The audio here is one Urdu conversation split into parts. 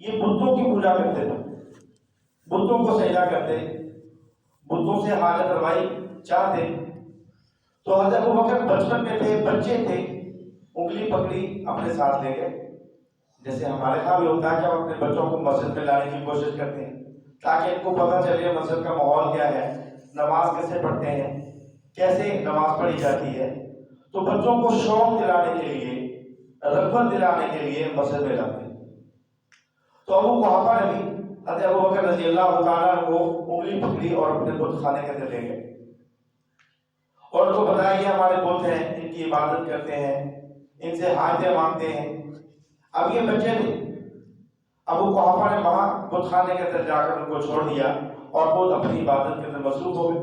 یہ بتوں کی پوجا کرتے تھے، بتوں کو سجدہ کرتے، بتوں سے حاجت روائی چاہتے. تو حضرت ابوبکر بچپن میں تھے، بچے تھے، انگلی پکڑی اپنے ساتھ لے گئے. جیسے ہمارے یہاں بھی ہوتا ہے کہ ہم اپنے بچوں کو مسجد میں لانے کی کوشش کرتے ہیں تاکہ ان کو پتہ چلے مسجد کا ماحول کیا ہے، نماز کیسے پڑھتے ہیں، کیسے نماز پڑھی جاتی ہے. تو بچوں کو شوق دلانے کے لیے، رغبت دلانے کے لیے مسجد میں لاتے ہیں. تو ابو قحافہ نے بھی حضرت ابوبکر رضی اللہ تعالیٰ کو انگلی پکڑی اور اپنے بت خانے کے اندر لے گئے اور ان کو بتایا کہ ہمارے بت ہیں، ان کی عبادت کرتے ہیں، ان سے حاجتیں مانگتے ہیں. اب یہ بچے تھے. ابو قحافہ نے وہاں بت خانے کے اندر جا کر ان کو چھوڑ دیا اور خود اپنی عبادت کے اندر مصروف ہو گئے.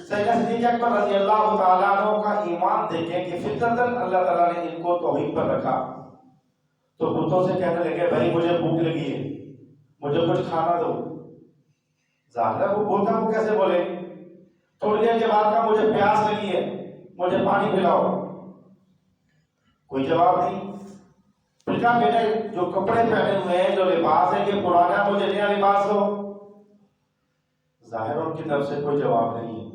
سیدنا صدیق اکبر رضی اللہ تعالیٰ عنہ کا ایمان دیکھیں کہ فطرتاً اللہ تعالیٰ نے ان کو توحید پر رکھا. تو بتوں سے کہنے لگے بھائی مجھے بھوک لگی ہے، مجھے کچھ کھانا دو. ظاہر ہے وہ بت ہے، وہ کیسے بولے؟ تھوڑی دیر کے بعد کہا مجھے پیاس لگی ہے، مجھے پانی پلاؤ. کوئی جواب نہیں. پھر کہا بیٹے جو کپڑے پہنے ہوئے ہیں، جو لباس ہے یہ پرانا ہے، مجھے نیا لباس دو. ظاہر ان کی طرف سے کوئی جواب نہیں ہے.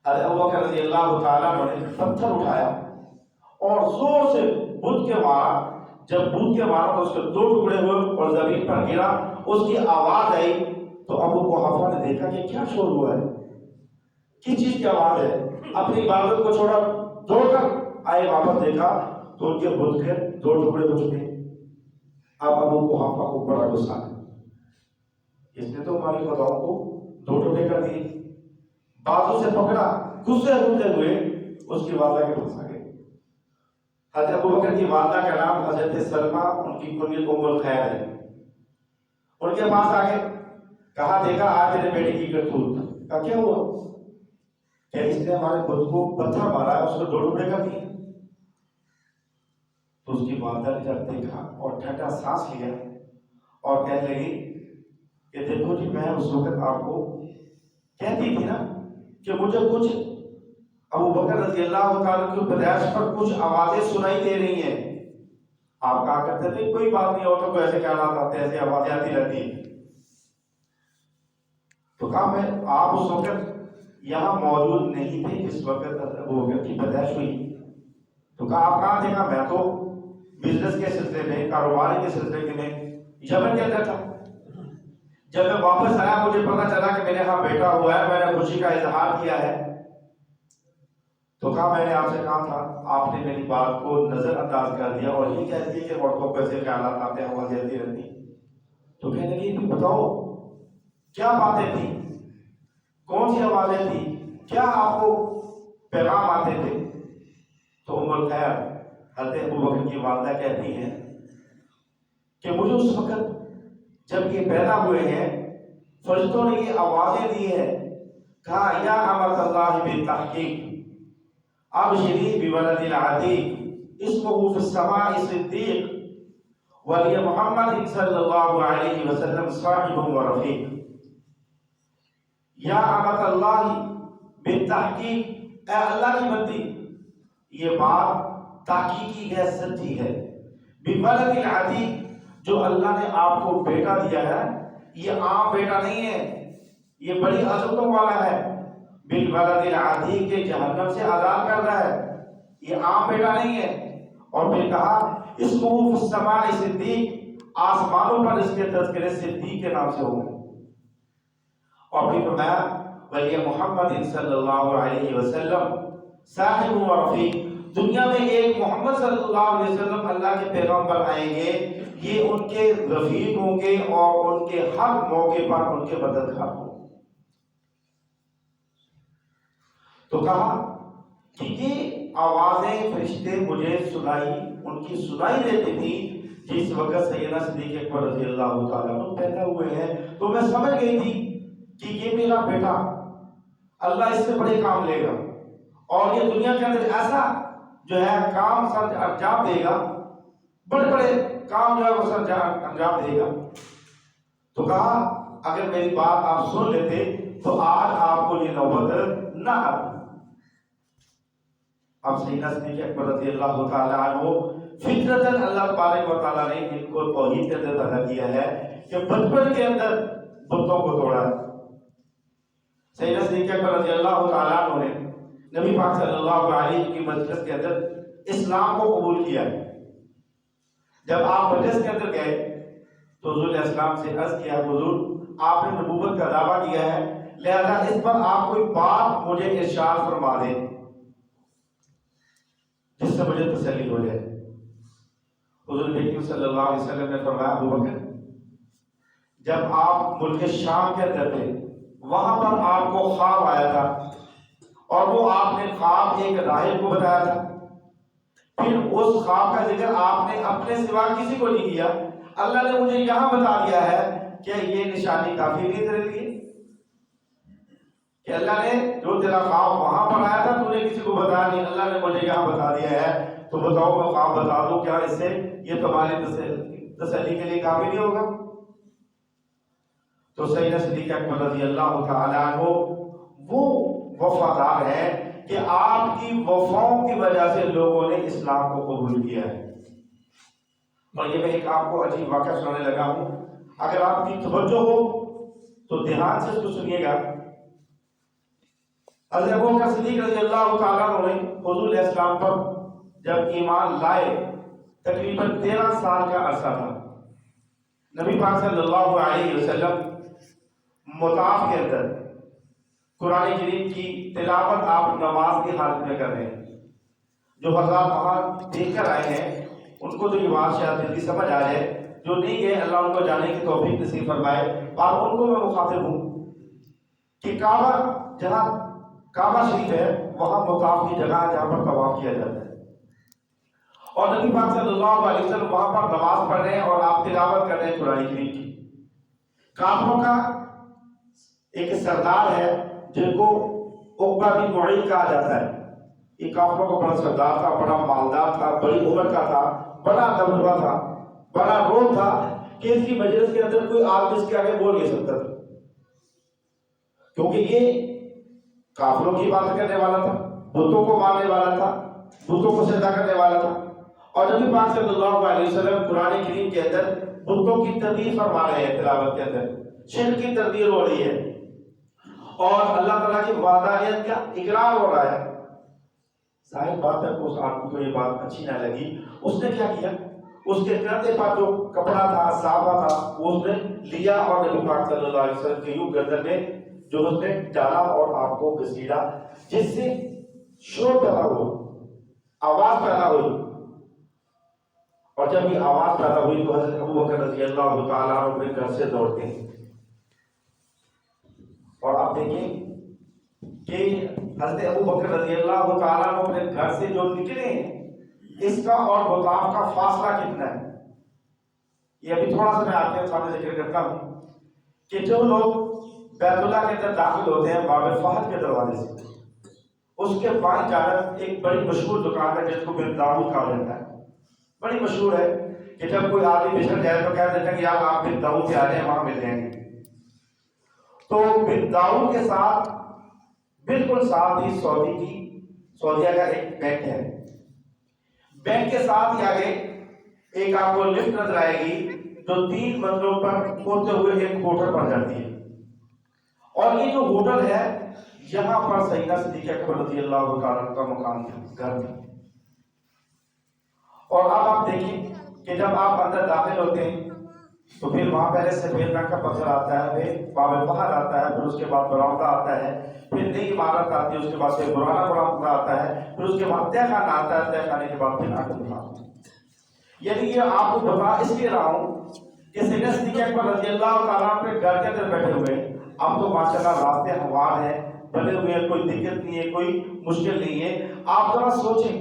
حضرت ابوبکر رضی اللہ تعالیٰ نے پتھر اٹھایا اور زور سے بت کے مارا. جب بت کے مارا تو اس کے دو ٹکڑے ہوئے اور زمین پر گرا. اس کی آواز آئی تو ابو قحافہ نے دیکھا کہ کیا شور ہوا ہے، کس چیز کی آواز ہے. اپنی عبادت کو چھوڑا، دوڑ کر آئے، واپس دیکھا تو ان کے بت کے دو ٹکڑے ہو چکے. اب ابو قحافہ کو بڑا غصہ ہے، اس نے تو ہماری خداؤں کو دو ٹکڑے کر دیے. بازو سے پکڑا، غصے ہوتے ہوئے اس کی والدہ کے پاس آ گئے. حضرت ابوبکر کی والدہ کا نام حضرت سلمہ، ان کی کنیت ام الخیر ہے. ان کے پاس آ گئے، کہا دیکھا آج میرے بیٹے کی کرتوت. کہا کیا ہوا؟ کہ اس نے ہمارے بت کو پتھر مارا ہے، اس کو دو ٹکڑے کر دیے. تو اس کی والدہ نے جب دیکھا اور ٹھنڈا سانس لیا اور کہنے لگی کہ دیکھو جی میں اس وقت آپ کو کہتی تھی نا کہ مجھے کچھ ابوبکر رضی اللہ تعالیٰ کی پیدائش پر کچھ آوازیں سنائی دے رہی ہیں. آپ کہا کرتے تھے کوئی بات نہیں، عورتوں کو ایسے خیالات آتے ہیں، ایسے آوازیں آتی رہتی ہیں. تو کہا میں آپ اس وقت یہاں موجود نہیں تھے جس وقت ابوبکر کی پیدائش ہوئی. تو کہا آپ کہاں تھے؟ کہا میں تو بزنس کے سلسلے میں، کاروبار کے سلسلے میں یمن کے اندر تھا. جب میں واپس آیا مجھے پتا چلا کہ میرے ہاں بیٹا ہوا ہے، میں نے خوشی کا اظہار کیا ہے. تو کہا میں نے آپ سے کہا تھا، آپ نے میری بات کو نظر انداز کر دیا اور یہ کہہ دیا کہ عورتوں کو ایسے خیالات آتے ہیں، آوازیں آتی رہتی. تو کہنے لگی کہ بتاؤ کیا باتیں تھیں، کون سی آوازیں تھیں، کیا آپ کو پیغام آتے تھے؟ تو ام الخیر حضرت ابوبکر کی والدہ کہتی ہیں کہ مجھے اس وقت جب یہ پیدا ہوئے ہیں فرشتوں نے یہ آوازیں دی ہیں، کہا یا امت اللہ بالتحقیق ابشری بولد العتیق اسمہ فی السماء صدیق ولی محمد صلی اللہ علیہ وسلم صاحب و رفیق. یا امت اللہ بالتحقیق، اے اللہ کی بندی، یہ بات تحقیقی ہے، سچی ہے. بولد العتیق، جو اللہ نے آپ کو بیٹا دیا ہے یہ عام بیٹا نہیں ہے، یہ بڑی عظمتوں والا ہے. بالبلد العتیق کے جہنم سے آزاد کر رہا ہے، یہ عام بیٹا نہیں ہے. اور پھر کہا اسمہ فی السماء صدیق، آسمانوں پر اس کے تذکرے صدیق کے نام سے ہوں گے. اور پھر فرمایا ولی محمد صلی اللہ علیہ وسلم صاحب و رفیق، دنیا میں ایک محمد صلی اللہ علیہ وسلم اللہ کے پیغمبر آئیں گے، یہ ان کے رفیق ہوں گے اور ان کے ہر موقع پر ان کے مددگار ہوں گے. تو کہا کہ یہ آوازیں فرشتے مجھے سنائی، ان کی سنائی دیتی تھی جس وقت سیدنا صدیق اکبر رضی اللہ تعالیٰ عنہ پیدا ہوئے ہیں. تو میں سمجھ گئی تھی کہ یہ میرا بیٹا، اللہ اس سے بڑے کام لے گا اور یہ دنیا کے اندر ایسا جو ہے کام سر انجام دے گا، بڑے بڑے کام جو ہے وہ سر انجام دے گا. تو کہا اگر میری بات آپ سن لیتے تو آج آپ کو یہ نوبت نہ آتی. اب سیدنا صدیق اکبر رضی اللہ تعالیٰ عنہ فطرتاً اللہ تبارک و تعالیٰ نے ان کو توحید کے اندر پیدا کیا ہے کہ بچپن کے اندر بتوں کو توڑا. سیدنا صدیق اکبر رضی اللہ تعالیٰ عنہ نے نبی پاک صلی اللہ علیہ کی مجلس کے اندر اسلام کو قبول کیا. جب آپ مجلس کے اندر گئے تو حضور علیہ السلام سے عرض کیا حضور آپ نے نبوت کا دعویٰ کیا ہے لہذا اس پر آپ کوئی بات مجھے ارشاد فرما دیں جس سے مجھے تسلی ہو جائے. حضور نبی صلی اللہ علیہ وسلم نے فرمایا ابو بکر جب آپ ملک شام کے اندر تھے وہاں پر آپ کو خواب آیا تھا اور وہ آپ نے خواب ایک راہب کو بتایا تھا. پھر اس خواب کا ذکر آپ نے اپنے سوا کسی کو نہیں کیا. اللہ نے مجھے یہاں بتا دیا ہے کہ یہ نشانی کافی نہیں تیرے لیے کہ اللہ نے جو تیرا خواب وہاں پر آیا تھا تو نے کسی کو بتایا نہیں, اللہ نے مجھے یہاں بتا دیا ہے تو بتاؤ میں خواب بتا دوں کیا اس سے یہ تمہاری تسلی کے لیے کافی نہیں ہوگا. تو سیدنا صدیق اکبر رضی اللہ تعالیٰ عنہ وہ وفادار ہے کہ آپ کی وفاؤں کی وجہ سے لوگوں نے اسلام کو قبول کیا ہے. اور یہ میں ایک آپ کو عجیب واقعہ سنانے لگا ہوں, اگر آپ کی توجہ ہو تو دھیان سے اس کو سنیے گا. حضرت ابو بکر صدیق رضی اللہ تعالیٰ عنہ نے حضور علیہ السلام پر جب ایمان لائے تقریباً 13 سال کا عرصہ تھا. نبی پاک صلی اللہ علیہ وسلم مطاف کے اندر قرآن کریم کی تلاوت آپ نماز کی حالت میں کر رہے ہیں. جو حضرات وہاں دیکھ کر آئے ہیں ان کو تو یہ بات شاید جلدی سمجھ آ جائے, جو نہیں گئے اللہ ان کو جانے کی توفیق نصیب فرمائے. اور ان کو میں مخاطب ہوں کہ کعبہ جہاں کعبہ شریف ہے وہاں مطاف کی جگہ ہے جہاں پر طواف کیا جاتا ہے اور نبی پاک صلی اللہ علیہ وسلم وہاں پر نماز پڑھ رہے ہیں اور آپ تلاوت کر رہے ہیں قرآن کریم کی. کافروں کا ایک سردار ہے جن کو عقبہ بن معیط کہا جاتا ہے. یہ کافروں کا بڑا سردار تھا, بڑا مالدار تھا, بڑی عمر کا تھا, بڑا دبدبہ تھا, بڑا روب تھا کہ اس کی مجلس کے اندر کوئی آدمی اس کے آگے بول نہیں سکتا تھا کیونکہ یہ کافروں کی بات کرنے والا تھا, بتوں کو ماننے والا تھا, بتوں کو سجدہ کرنے والا تھا. اور نبی پاک صلی اللہ علیہ وسلم قرآن کریم کے اندر بتوں کی تردید فرما رہے ہیں, تلاوت کے اندر شرک کی تردید ہو رہی ہے اور اللہ تعالیٰ کی وحدانیت کا اقرار ہو رہا ہے. ظاہر بات ہے اس آدمی کو یہ بات اچھی نہ لگی. اس نے کیا کیا, اس کے کندھے پر جو کپڑا تھا صحابہ تھا وہ اس نے لیا اور نبی پاک صلی اللہ علیہ وسلم کے یوں گردن میں جو اس نے ڈالا اور آپ کو گھسیٹا جس سے شور پیدا ہوا, آواز پیدا ہوئی. اور جب یہ آواز پیدا ہوئی تو حضرت ابو بکر رضی اللہ تعالیٰ عنہ اپنے گھر سے دوڑتے ہیں. اور آپ دیکھیں کہ حضرت ابو بکر رضی اللہ تعالیٰ عنہ اپنے گھر سے جو نکلے ہیں اس کا اور مطاف کا فاصلہ کتنا ہے. یہ ابھی تھوڑا سا میں آپ کے سامنے ذکر کرتا ہوں کہ جو لوگ بیت اللہ کے اندر داخل ہوتے ہیں باب فہد کے دروازے سے, اس کے بائیں جانب ایک بڑی مشہور دکان ہے جس کو بن داؤد کہا جاتا ہے. بڑی مشہور ہے کہ جب کوئی آدمی بچھڑ جائے تو کہہ دیتے ہیں کہ یار آپ بن داؤد سے آ جائیں وہاں مل جائیں گے. تو بن داؤد کے ساتھ بالکل ساتھ ہی سعودیہ کا ایک بینک ہے. بینک کے ساتھ ہی آگے ایک آپ کو لفٹ نظر آئے گی جو 3 منزلوں پر کھولتے ہوئے ایک ہوٹل پر جاتی ہے. اور یہ جو ہوٹل ہے یہاں پر سیدنا صدیق اکبر رضی اللہ تعالیٰ کا مقام تھا, گھر تھا. اور اب آپ دیکھیں کہ جب آپ اندر داخل ہوتے ہیں تو پھر وہاں پہلے سفید رنگ کا پتھر آتا ہے, پھر باب فہد آتا ہے, پھر اس کے بعد براؤنڈا آتا ہے, پھر نئی عمارت آتی ہے, اس کے بعد پھر پرانا براؤنڈا آتا ہے, پھر اس کے بعد تہ خانہ آتا ہے, تہ خانے کے بعد پھر آخر آتا ہے. یعنی یہ آپ کو بتا اس لیے رہا ہوں کہ سیدنا صدیق اکبر رضی اللہ تعالیٰ اپنے گھر کے اندر بیٹھے ہوئے. اب تو ماشاءاللہ راستے ہموار ہیں, بنے ہوئے ہیں, کوئی دقت نہیں ہے, کوئی مشکل نہیں ہے. آپ ذرا سوچیں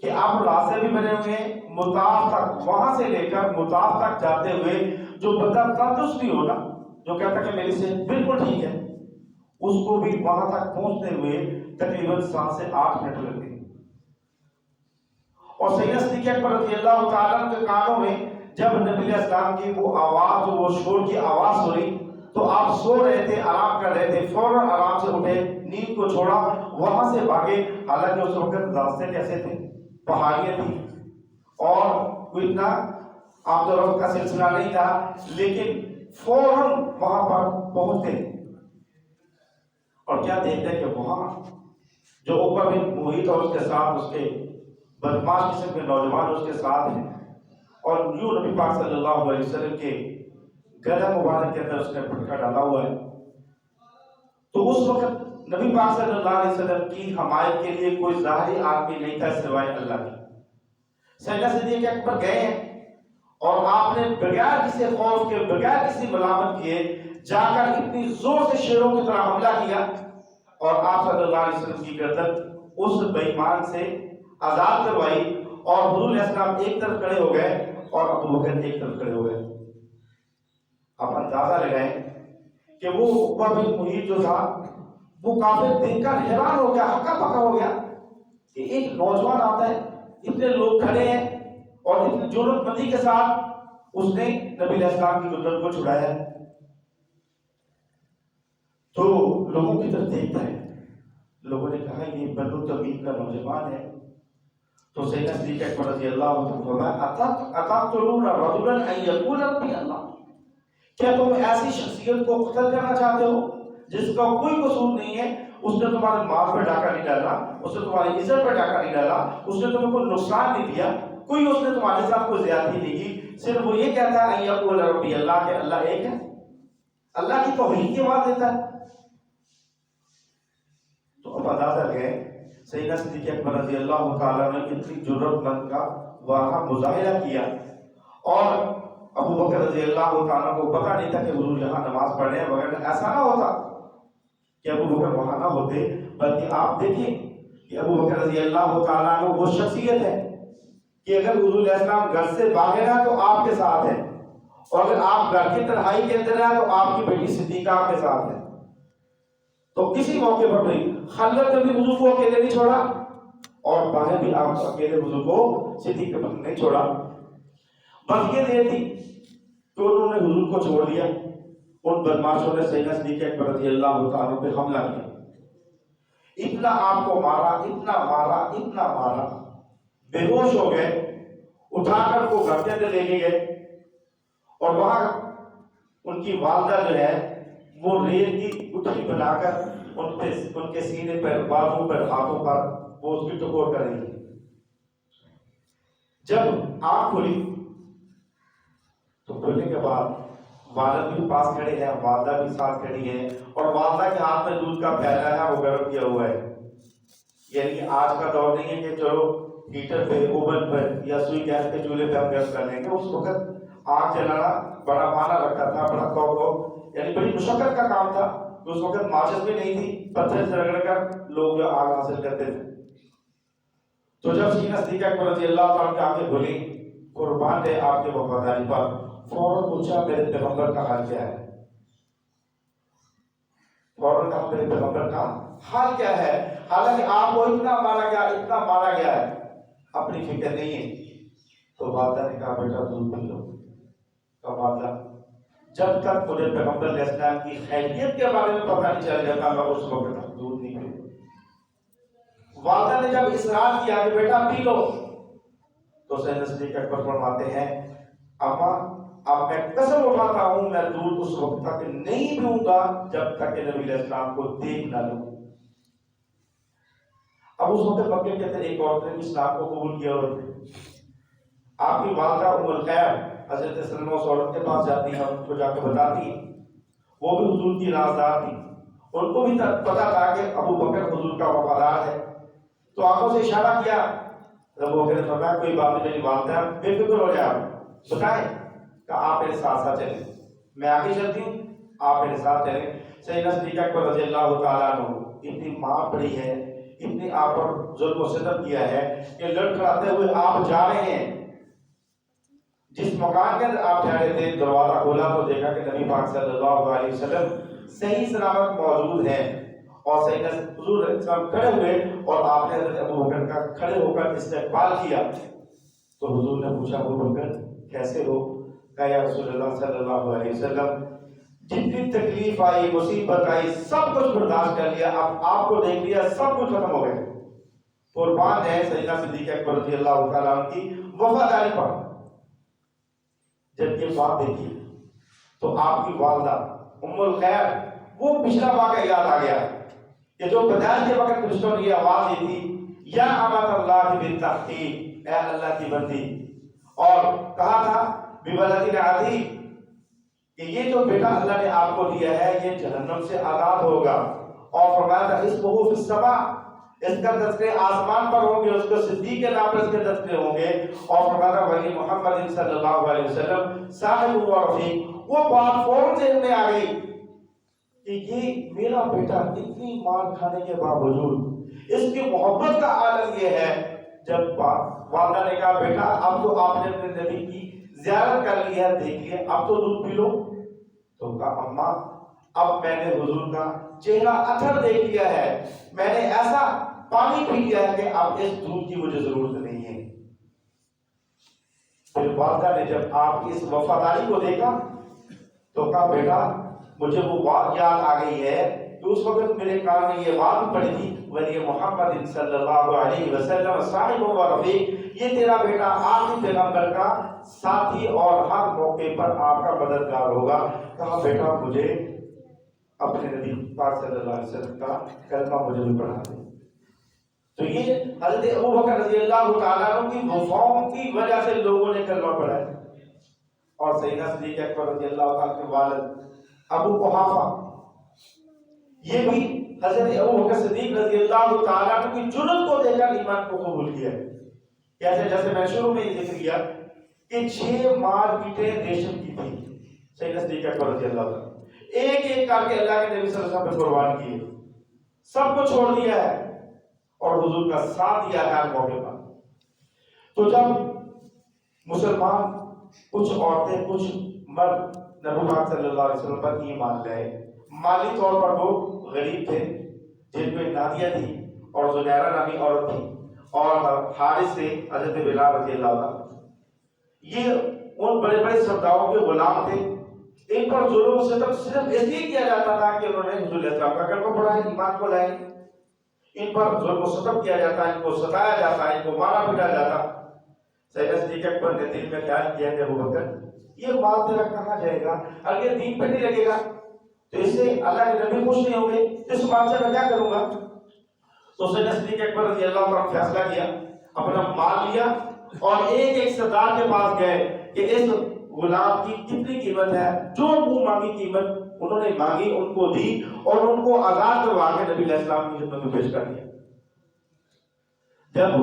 کہ آپ راستے بھی بنے ہوئے ہیں, مطاف تک وہاں سے لے کر مطاف تک جاتے ہوئے جو بندہ تندرست بھی ہونا, جو کہتا کہ میری صحت بالکل ٹھیک ہے, اس کو بھی وہاں تک پہنچتے ہوئے تقریباً 7 سے 8 منٹ لگتے ہیں. اور سیدنا صدیق اکبر رضی اللہ تعالیٰ کے کانوں میں جب نبی علیہ السلام کی وہ آواز, وہ شور کی آواز سنی تو آپ سو رہے تھے, آرام کر رہے تھے, فوراً آرام سے اٹھے, نیند کو چھوڑا, وہاں سے بھاگے. حالانکہ اس وقت راستے کیسے تھے, پہاڑیاں تھی اور کوئی اتنا عام طور کا سلسلہ نہیں تھا، لیکن فوراً وہاں پر پہنچتے اور کیا دیکھتے کہ وہاں جو اوپر بھی محیط اور اس کے ساتھ اس کے بدماش قسم کے نوجوان اس کے ساتھ ہیں، اور یوں نبی پاک صلی اللہ علیہ وسلم کے گلا مبارک کے اندر اس نے پٹکا ڈالا ہوا ہے۔ تو اس وقت نبی پاک صلی اللہ علیہ وسلم کی حمایت کے لیے کوئی ظاہری آدمی نہیں تھا سوائے اللہ کی۔ سیدنا صدیق اکبر گئے ہیں اور آپ نے بغیر کسی خوف کے، بغیر کسی ملامت کیے جا کر اتنی زور سے شیروں کی طرح حملہ کیا، اور آپ صلی اللہ علیہ وسلم کی گردن اس بے ایمان سے آزاد کروائی، اور حضور علیہ السلام ایک طرف کھڑے ہو گئے اور ابو بکر ایک طرف کھڑے ہو گئے۔ آپ اندازہ لگائیں کہ وہ عقبہ بن معیط جو تھا وہ کافر دیکھ کر حیران ہو گیا، ہکا پکا ہو گیا کہ ایک نوجوان آتا ہے، اتنے لوگ کھڑے ہیں اور اتنی جرأت مندی کے ساتھ اس نے نبی علیہ السلام کی گردن کو چھڑایا ہے۔ تو لوگوں کی طرف دیکھتا ہے، لوگوں نے کہا یہ بنو تمیم کا نوجوان ہے۔ تو سیدنا صدیق اکبر رضی اللہ عنہ فرمایا اتقتلون رجلا ان یقول ربی اللہ، کیا تم ایسی شخصیت کو قتل کرنا چاہتے ہو جس کا کوئی قصور نہیں ہے؟ اس نے تمہارے مال پر ڈاکہ نہیں ڈالا، اس نے تمہاری عزت پر ڈاکہ نہیں ڈالا، اس نے تمہیں کوئی نقصان نہیں دیا، کوئی اس نے تمہارے ساتھ کوئی زیادتی نہیں کی، صرف وہ یہ کہتا ہے ان یقول ربی اللہ، کہ اللہ ایک ہے، اللہ کی توحید کی آواز دیتا ہے۔ تو اب اندازہ ہے سیدنا صدیق اکبر رضی اللہ تعالیٰ نے اتنی جرأت مند کا وہاں مظاہرہ کیا، اور ابو بکر رضی اللہ تعالیٰ کو پتہ نہیں تھا کہ حضور یہاں نماز پڑھ رہے ہیں، مگر ایسا نہ ہوتا کہ ابو بکر وہاں نہ ہوتے، بلکہ آپ دیکھیں کہ ابو بکر رضی اللہ تعالیٰ نے وہ شخصیت ہے کہ اگر حضور علیہ السلام گھر سے باہر ہیں تو آپ کے ساتھ ہیں، اور اگر آپ گھر کی تنہائی کے اندر ہیں تو آپ کی بیٹی صدیقہ آپ کے ساتھ ہے۔ تو کسی موقع پر نہیں، خلوت میں بھی حضور کو اکیلے نہیں چھوڑا، اور باہر بھی آپ اکیلے حضور کو صدیق اکبر نے نہیں چھوڑا۔ بس یہ دیر تھی کہ انہوں نے حضور کو چھوڑ دیا، ان بدماشوں نے سیدنا صدیق اکبر رضی اللہ تعالیٰ پہ حملہ کیا، اتنا آپ کو مارا، اتنا مارا، اتنا مارا، بے ہوش ہو گئے، اٹھا کر کو گھر کے اندر لے کے گئے، اور وہاں ان کی والدہ جو ہے وہ ریت کی گٹھلی بنا کر ان کے سینے پر، بازو پر، ہاتھوں پر وہ اس کی ٹکور کر رہی ہے۔ جب آنکھ کھلی تو کھلنے کے بعد والد بھی پاس کھڑے ہیں، والدہ بھی ساتھ کھڑی ہے، اور والدہ کے ہاتھ میں دودھ کا پیالہ ہے، وہ گرم کیا ہوا ہے۔ یعنی آج کا دور نہیں ہے کہ چلو ہیٹر پہ، اوون پر یا سوئی گیس کے چولہے پہ ہم گرم کر لیں گے، اس وقت آگ جلانا بڑا مانا رکھا تھا، بڑا یعنی بڑی مشقت کا کام تھا۔ اس وقت ماچس بھی نہیں تھی، پتھر سے رگڑ کر لوگ آگ حاصل کرتے تھے۔ تو جب سیدنا صدیق اکبر رضی اللہ تعالیٰ کی آنکھیں کھلی، قربان ہے آپ کے وفاداری پر، فوراً پوچھا میرے پیغمبر کا حال کیا ہے؟ فوراً کہا میرے پیغمبر کا حال کیا ہے؟ حالانکہ آپ کو اتنا مارا گیا، اتنا مارا گیا ہے، اپنی فکر نہیں ہے۔ تو والدہ نے کہا بیٹا دودھ پی لو۔ کہا والدہ جب تک مجھے پیغمبر علیہ السلام کی خیریت کے بارے میں پتہ نہیں چل جاتا میں اس وقت تک دودھ نہیں پیتا۔ والدہ نے جب اصرار کیا کہ بیٹا پی لو، تو سیدنا صدیق اکبر فرماتے ہیں اما اب میں قسم اٹھاتا ہوں میں دودھ اس وقت تک نہیں پیوں گا جب تک کہ نبی علیہ السلام کو دیکھ نہ لوں۔ اب اس وقت مکے کے اندر ایک عورت نے اسلام کو قبول کیا، اور آپ کی والدہ ام الخیر حضرت سلمہ اس عورت کے پاس جاتی ہیں، ان کو جا کے بتاتی ہیں، وہ بھی حضور کی رازدار تھی، ان کو بھی پتا تھا کہ ابو بکر حضور کا وفادار ہے۔ تو آنکھوں سے اشارہ کیا، ابو بکر نے فرمایا کوئی بات نہیں میری والدہ، بے فکر ہو جائے، بتائیں کہ آپ میرے ساتھ ساتھ چلیں، میں آگے چلتی ہوں، آپ میرے ساتھ چلیں۔ سیدنا صدیق اکبر رضی اللہ تعالیٰ عنہ اتنی ماں پڑی ہے، اتنی آپ پر ظلم و ستم کیا ہے کہ لڑکھڑاتے ہوئے آپ جا رہے ہیں، جس مکان کے اندر آپ ٹھہرے تھے دروازہ کھولا تو دیکھا کہ نبی پاک صلی اللہ علیہ وسلم صحیح سلامت موجود ہیں، اور سیدنا حضور علیہ السلام کھڑے ہوئے اور آپ نے حضرت ابو بکر کا کھڑے ہو کر استقبال کیا۔ تو حضور نے پوچھا ابو بکر کیسے ہو؟ کہا یا رسول اللہ صلی اللہ علیہ وسلم جتنی تکلیف آئی، مصیبت آئی، سب کچھ برداشت کر لیا، اب آپ کو دیکھ لیا، سب کچھ ختم ہو گئے۔ قربان ہے سیدنا صدیق اکبر رضی اللہ تعالیٰ عنہ کی وفاداری پر جب یہ بات دیکھی تو آپ کی والدہ ام الخیر وہ پچھلا واقعہ یاد آ گیا کہ جو پیدائش کے وقت فرشتوں کی آواز یہ تھی یا امت اللہ بالتحقیق، اے اللہ کی بندی، اور کہا تھا بولد عظیم کہ یہ جو بیٹا اللہ نے آپ کو دیا ہے یہ جہنم سے آزاد ہوگا، اور فرمایا تھا اسمہ فی السماء، اس کا تذکرے آسمان پر ہوں گے، اس کو صدیق کے نام پر اس کے تذکرے ہوں گے، اور فرمایا تھا ولی محمد صلی اللہ علیہ وسلم صاحب و رفیق۔ وہ بات فوراً ذہن میں آ گئی کہ یہ میرا بیٹا اتنی مار کھانے کے باوجود اس کی محبت کا عالم یہ ہے۔ جب والدہ نے کہا بیٹا اب تو آپ نے اپنے نبی کی زیارت کر لی ہے، دیکھ لیا، اب تو دودھ پی لو، تو کہا اماں اب میں نے حضور کا چہرہ اتھر دیکھ لیا ہے، میں نے ایسا پانی پی لیا ہے کہ اب اس دودھ کی مجھے ضرورت نہیں ہے۔ پھر والدہ نے جب آپ کی اس وفاداری کو دیکھا تو کہا بیٹا مجھے وہ بات یاد آ گئی ہے کہ اس وقت میرے کان میں یہ بات پڑی تھی ولی محمد صلی اللہ علیہ وسلم صاحب و رفیق، یہ تیرا بیٹا آخری پیغمبر کا ساتھی اور ہر موقع پر آپ کا مددگار ہوگا۔ کہا بیٹا مجھے اپنے نبی پاک صلی اللہ علیہ وسلم کا کلمہ مجھے بھی پڑھا دے۔ تو یہ حضرت ابوبکر رضی اللہ تعالیٰ عنہ کی وفاؤں کی وجہ سے لوگوں نے کلمہ پڑھا ہے۔ اور سیدنا صدیق اکبر رضی اللہ تعالیٰ کے والد ابو قحافہ، یہ بھی حضرت ابوبکر صدیق رضی اللہ تعالیٰ عنہ کی جرأت کو دیکھ کر ایمان کو قبول کیا۔ کیسے؟ جیسے میں شروع میں یہ ذکر کیا کہ 6 مار پیٹیں ریشم کی تھی سیدنا صدیق اکبر رضی اللہ تعالیٰ، ایک ایک کر کے اللہ کے نبی صلی اللہ علیہ وسلم پہ قربان کیے، سب کو چھوڑ دیا ہے اور حضور کا ساتھ دیا ہے ہر موقع پر۔ تو جب مسلمان کچھ عورتیں کچھ مرد نبی پاک صلی اللہ علیہ وسلم پر ایمان لائے، مالی طور پر وہ غریب تھے جن میں نادیہ تھی اور زنیرہ نامی عورت تھی اور حارث سے حضرت بلال رضی اللہ عنہ، یہ ان بڑے بڑے سرداروں کے غلام تھے، ان پر ظلم و ستم صرف اس لیے کیا جاتا تھا کہ انہوں نے حضور علیہ السلام کا کلمہ پڑھا ہے، ایمان کو لائے، ان پر ظلم و ستم کیا جاتا، ان کو ستایا جاتا، ان کو مارا پیٹا جاتا۔ سیدنا صدیق اکبر نے دل میں خیال کیا کہ ابوبکر یہ مال تیرا کہاں جائے گا، اگر یہ دین پہ نہیں لگے گا تو اس سے اللہ کے نبی خوش نہیں ہوں گے، اس مال سے میں کیا کروں گا؟ تو سیدنا صدیق اکبر رضی اللہ عنہ فیصلہ کیا، اپنا مال لیا اور ایک ایک سردار کے پاس گئے کہ اس غلام کی کتنی قیمت ہے، جو منہ مانگی قیمت انہوں نے مانگی، ان کو دی اور ان کو آزاد کروا کے نبی علیہ السلام کی خدمت میں پیش کر دیا۔ جب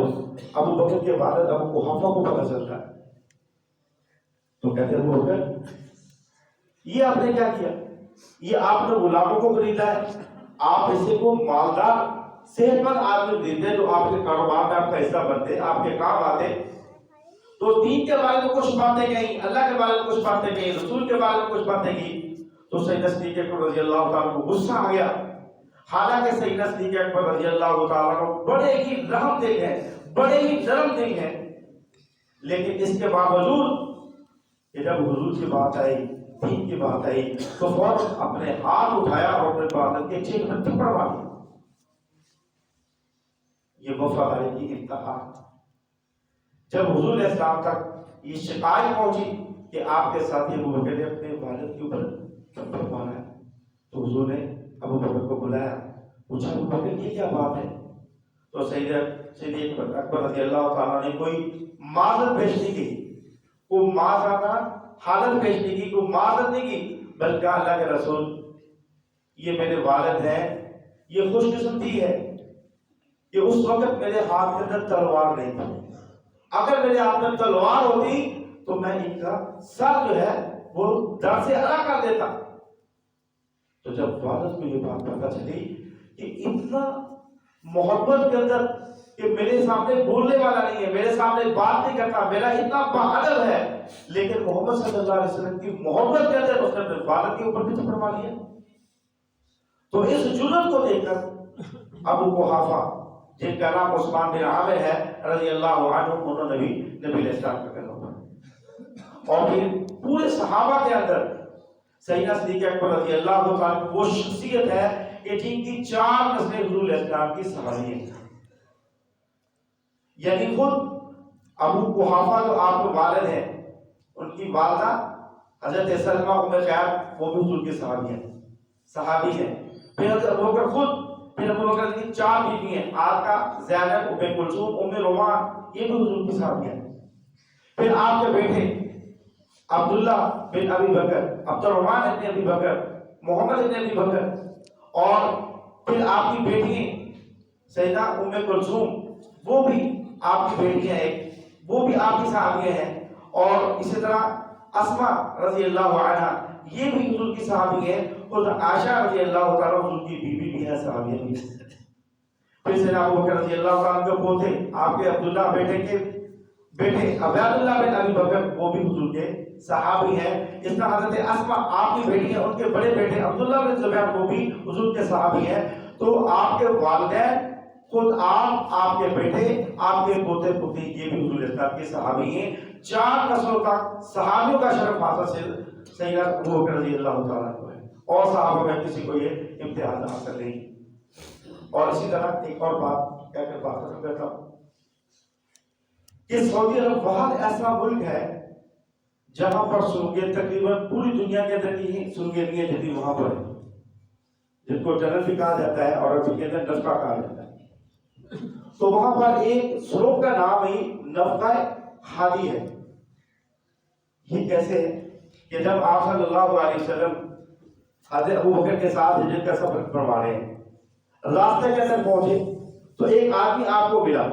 ابو بکر کے والد ابو قحافہ کو پتہ چلتا ہے تو کہتے ہیں ابو بکر یہ آپ نے کیا کیا؟ یہ آپ نے غلاموں کو خریدا ہے، آپ اسے کو مالدار صحت مند آدمی دیتے جو آپ کے کاروبار میں آپ کا حصہ بنتے، آپ کے کام آتے، تو دین کے بارے میں کچھ باتیں کہیں، اللہ کے بارے میں کچھ باتیں کہیں، رسول کے بارے میں کچھ باتیں کی، تو سیدنا صدیق اکبر رضی اللہ تعالیٰ کو غصہ آ گیا۔ حالانکہ سیدنا صدیق اکبر رضی اللہ تعالیٰ کو بڑے ہی رحم دل ہیں، بڑے ہی نرم دل ہیں، لیکن اس کے باوجود کہ جب حضور کی بات آئی، دین کی بات آئی، تو فوراً اپنے ہاتھ اٹھایا اور اپنے بادل کے چیک میں تھپڑ مار دیا۔ یہ وفاداری کی انتہا۔ جب حضور علیہ السلام تک یہ شکایت پہنچی کہ آپ کے ساتھی ابو بکر نے اپنے والد کے اوپر تھپڑ مارا ہے، تو حضور نے ابو بکر کو بلایا، پوچھا ابو بکر یہ کیا بات ہے؟ تو صدیق اکبر رضی اللہ تعالیٰ نے کوئی معذرت پیش نہیں کی، کوئی معذرانہ حالت پیش نہیں کی، کوئی معذرت نہیں کی، بلکہ اللہ کے رسول یہ میرے والد ہیں، یہ خوش قسمتی ہے کہ اس وقت میرے ہاتھ کے اندر تلوار نہیں تھی، اگر میرے ہاتھ میں تلوار ہوتی تو میں ان کا سر جو ہے وہ در سے الگ کر دیتا۔ تو جب والد کو یہ بات پتہ چلی کہ اتنا محبت کے اندر کہ میرے سامنے بولنے والا نہیں ہے، میرے سامنے بات نہیں کرتا، میرا اتنا باادب ہے، لیکن محمد صلی اللہ علیہ وسلم کی محبت کے اندر اس نے اپنے والد کے اوپر بھی تھپڑ مار دیا۔ تو اس جرأت کو دیکھ کر ابو قحافہ جن کا نام عثمان بن عامر ہے رضی اللہ عنہ، انہوں نے بھی نبی علیہ السلام کا کلمہ پڑھا۔ اور پھر پورے صحابہ کے اندر سیدنا صدیق اکبر رضی اللہ عنہ وہ شخصیت ہے کہ جن کی 4 نسلیں حضور علیہ السلام کی صحابی ہیں، یعنی خود ابو قحافہ جو آپ کے والد ہیں، ان کی والدہ حضرت سلمہ ام خیاط، وہ بھی حضور کی صحابی ہیں. پھر حضرت ابوبکر خود، پھر ابوبکر کی 4 بیوی ہیں، عاتکہ، زینب، ام کلثوم، ام رومان، یہ بھی حضور کی صحابی ہیں. پھر آپ کے بیٹے عبداللہ بن ابی بکر، عبد الرحمن ابن ابی بکر، محمد ابن ابی بکر، اور پھر آپ کی بیٹی سیدہ ام کلثوم، وہ بھی آپ کی بیٹیاں ہیں، وہ بھی آپ کی صحابیاں ہیں. اور اسی طرح اسما رضی اللہ عنہ، یہ بھی حضور کی صحابی ہے. خود عائشہ رضی اللہ تعالیٰ حضور کی بیوی بھی ہے، صحابیہ بھی ہے. پھر سیدنا ابوبکر رضی اللہ تعالیٰ کے پوتے آپ کے عبداللہ بیٹے کے بیٹے عبید اللہ بن ابی بکر، وہ بھی حضور کے صحابی ہیں. اس طرح حضرت اسما آپ کی بیٹی ہیں، ان کے بڑے بیٹے عبداللہ بن زبیر، وہ بھی حضور کے صحابی ہیں. تو آپ کے والدین، خود آپ کے بیٹے، آپ کے پوتے پوتی، یہ بھی حضور اسلام کے صحابی ہیں. 4 نسلوں تک صحابیوں کا شرف حاصل سیدنا ابوبکر رضی اللہ تعالیٰ کو ہے، اور صحابہ میں کسی کو یہ امتیاز حاصل نہیں. اور اسی طرح ایک اور بات کہہ کر بات ختم کرتا ہوں کہ سعودی عرب بہت ایسا ملک ہے جہاں پر سرنگیں تقریباً پوری دنیا کے اندر کی سرنگیں نہیں ہے جتنی وہاں پر ہے، جن کو ٹنل بھی کہا جاتا ہے اور عربی کے اندر نفقہ کہا جاتا ہے. تو وہاں پر ایک سرنگ کا نام ہی نفقہ ہادی ہے. یہ کیسے ہے کہ جب آپ صلی اللہ علیہ وسلم حضرت ابوبکر کے ساتھ ہجرت کا سفر فرما رہے ہیں، راستے کے اندر پہنچے تو ایک آدمی آپ کو ملا،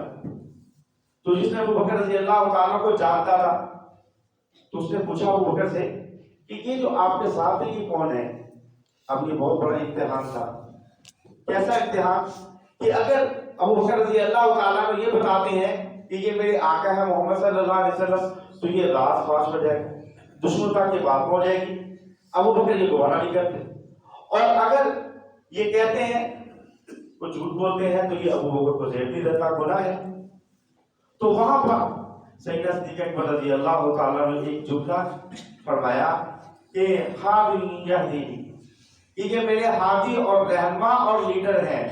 تو جس نے ابوبکر رضی اللہ تعالیٰ کو جانتا تھا، تو اس نے پوچھا ابوبکر سے کہ یہ جو آپ کے ساتھ ہے یہ کون ہے؟ اب یہ بہت بڑا امتحان تھا. کیسا امتحان کہ اگر ابوبکر رضی اللہ تعالیٰ کو یہ بتاتے ہیں کہ یہ میرے آقا ہے محمد صلی اللہ علیہ وسلم، تو یہ راز فاش ہو جائے گا، دشمنتا کی بات ہو جائے گی. ابوبکر یہ گوارا نہیں کرتے، اور اگر یہ کہتے ہیں کچھ جھوٹ بولتے ہیں تو یہ ابوبکر کو زیب نہیں دیتا، گناہ ہے. تو وہاں پر سیدنا صدیق اکبر رضی اللہ تعالیٰ نے ایک جملہ فرمایا کہ ہادی یہدینی، یہ میرے ہادی اور رہنما اور لیڈر ہیں.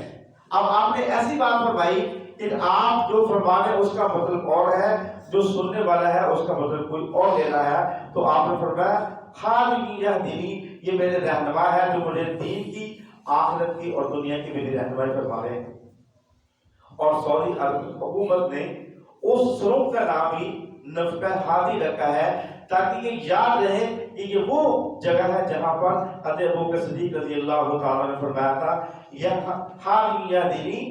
اب آپ نے ایسی بات فرمائی کہ آپ جو فرما رہے ہیں اس کا مطلب اور ہے، جو سننے والا ہے اس کا مطلب کوئی اور لے رہا ہے. تو آپ نے فرمایا ہادی یہدینی، یہ میرے رہنما ہے جو مجھے دین کی، آخرت کی اور دنیا کی میری رہنمائی فرما رہے ہیں. اور سعودی عرب حکومت نے اس سرنگ کا نام ہی نفقہ ہادی رکھا ہے تاکہ یہ یاد رہے کہ یہ وہ جگہ ہے جہاں پر حضرت ابوبکر صدیق رضی اللہ تعالیٰ نے فرمایا تھا یہ ہادی یہدینی،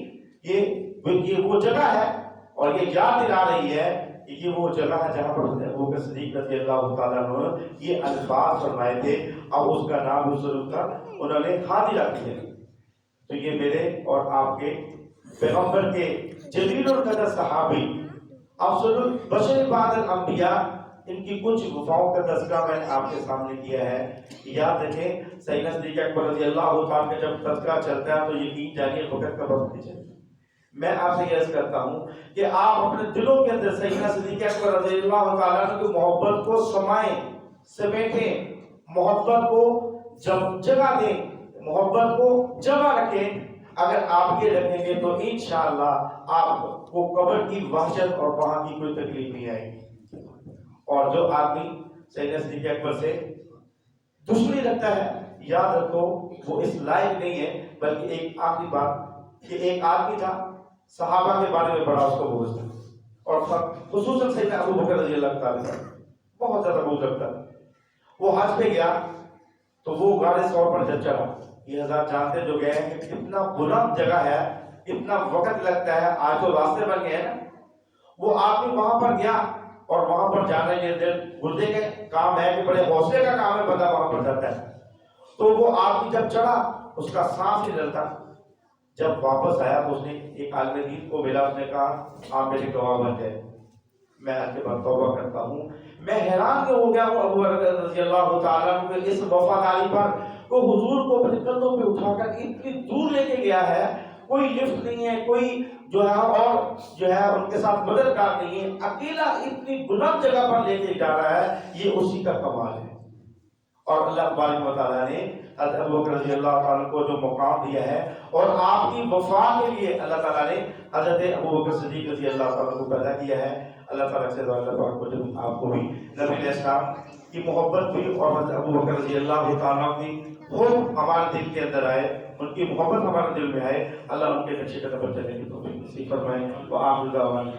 یہ وہ جگہ ہے، اور یہ یاد دلا رہی ہے کہ یہ وہ جگہ ہے جہاں پر حضرت ابوبکر صدیق رضی اللہ تعالیٰ نے یہ الفاظ فرمائے تھے. اب اس کا نام اس سرنگ کا انہوں نے ہادی رکھ دیا. تو یہ میرے اور آپ کے پیغمبر کے جلیل القدر صحابی افضل البشر بعد الانبیاء، ان کی کچھ وفاؤں کا تذکرہ میں نے آپ کے سامنے کیا ہے. یاد رکھیں سیدنا صدیق اکبر رضی اللہ تعالیٰ کا جب تذکرہ چلتا ہے تو یقین جانیے وقت کا وقت نہیں چلتا. میں آپ سے عرض کرتا ہوں کہ آپ اپنے دلوں کے اندر سیدنا صدیق اکبر رضی اللہ تعالیٰ کی محبت کو سمائیں، سمیٹیں، محبت کو جگہ دیں، محبت کو جمع رکھیں. اگر آپ یہ رکھیں گے تو انشاءاللہ آپ کو قبر کی وحشت اور وہاں کی کوئی تکلیف نہیں آئے گی. اور جو آدمی سیدنا صدیق اکبر سے دشمنی رکھتا ہے، یاد رکھو وہ اس لائق نہیں ہے. بلکہ ایک آخری بات کہ ایک آدمی تھا صحابہ کے بارے میں بڑا اس کو بغض تھا، اور خصوصاً سیدنا ابوبکر رضی اللہ تعالیٰ کا بہت زیادہ بغض رکھتا تھا. وہ حج پہ گیا تو وہ غار ثور پر جب چڑھا، یہ حضرات جانتے جو گئے ہیں کہ اتنا بلند جگہ ہے، اتنا وقت لگتا ہے، آج تو راستے بن گئے نا. وہ آدمی وہاں پر گیا اور وہاں پر جانے کے دل گردے کے کام ہے کہ بڑے حوصلے کا کام ہے، بندہ وہاں پر جاتا ہے. تو وہ آدمی جب چڑھا اس کا سانس ہی ڈرتا. جب واپس آیا تو اس نے ایک عالم دین کو ملا، اس نے کہا آپ میرے گواہ بن گئے، میں آپ کے بعد توبہ کرتا ہوں. میں حیران ہو گیا ہوں ابوبکر رضی اللہ تعالیٰ عنہ اس وفاداری پر، وہ حضور کو اپنے کندھوں پہ اٹھا کر اتنی دور لے کے گیا ہے، کوئی لفٹ نہیں ہے، کوئی جو ہے اور جو ہے ان کے ساتھ مددگار نہیں ہے، اکیلا اتنی بلند جگہ پر لے کے جا رہا ہے. یہ اسی کا کمال ہے. اور اللہ تبارک و تعالیٰ نے حضرت ابوبکر رضی اللہ تعالیٰ کو جو مقام دیا ہے اور آپ کی وفا کے لیے اللہ تعالیٰ نے حضرت ابوبکر صدیق رضی اللہ تعالیٰ کو پیدا کیا ہے. اللہ تعالیٰ سے دعا کرتا ہوں کہ آپ کو بھی نبی علیہ السلام کی محبت بھی اور حضرت ابوبکر رضی اللہ تعالیٰ کی خوب ہمارے دل کے اندر آئے, ان کی محبت ہمارے دل میں آئے. اللہ ان کے نقشے قدم پر چلنے کی توفیق نصیب فرمائے. وآخر دعوانا